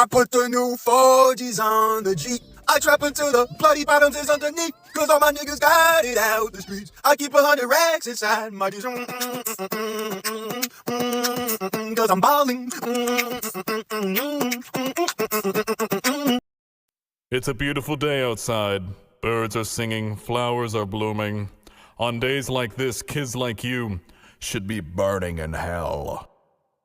I put the new 4Gs on the Jeep. I trap until the bloody bottoms is underneath. Cause all my niggas got it out the streets. I keep 100 racks inside my jeans. Cause I'm balling. It's a beautiful day outside. Birds are singing, flowers are blooming. On days like this, kids like you should be burning in hell.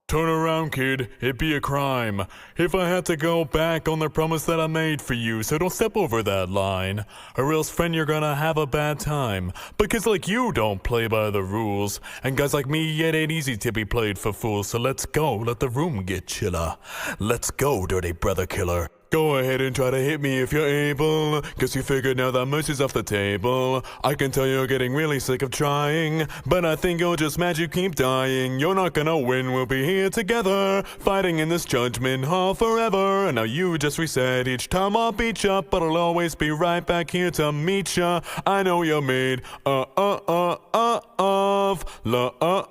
Turn around, kid, it'd be a crime if I had to go back on the promise that I made for you, so don't step over that line, or else, friend, you're gonna have a bad time. But kids like you don't play by the rules, and guys like me, it ain't easy to be played for fools, so let's go, let the room get chiller. Let's go, dirty brother killer. Go ahead and try to hit me if you're able, cause you figured now that mercy's off the table. I can tell you're getting really sick of trying, but I think you'll just mad you keep dying. You're not gonna win, we'll be here together, fighting in this judgment hall forever. And now you just reset, each time I'll beat ya, but I'll always be right back here to meet ya. I know you're made of love, love.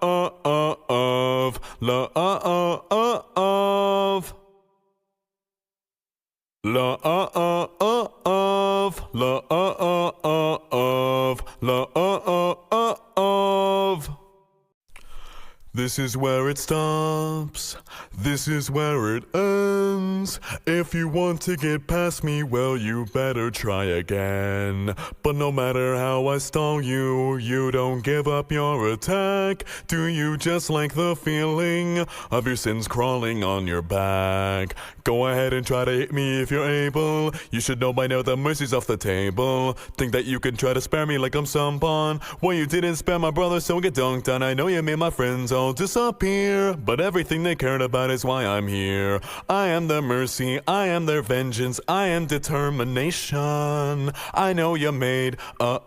This is where it stops. This is where it ends. If you want to get past me, well, you better try again. But no matter how I stall you, you don't give up your attack. Do you just like the feeling of your sins crawling on your back? Go ahead and try to hit me if you're able. You should know by now that mercy's off the table. Think that you can try to spare me like I'm some pawn. Well, you didn't spare my brother, so get dunked on. I know you made my friends all disappear, but everything they cared about is why I'm here. I am their mercy, I am their vengeance, I am determination. I know you're made of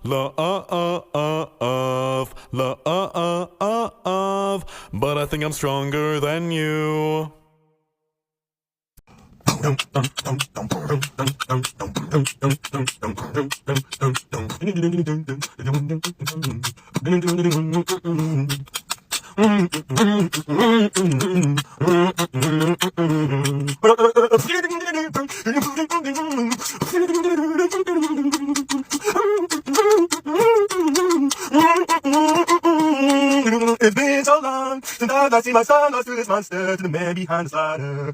love, but I think I'm stronger than you. It's been so long since I see my son lost to this monster, to the man behind the slider.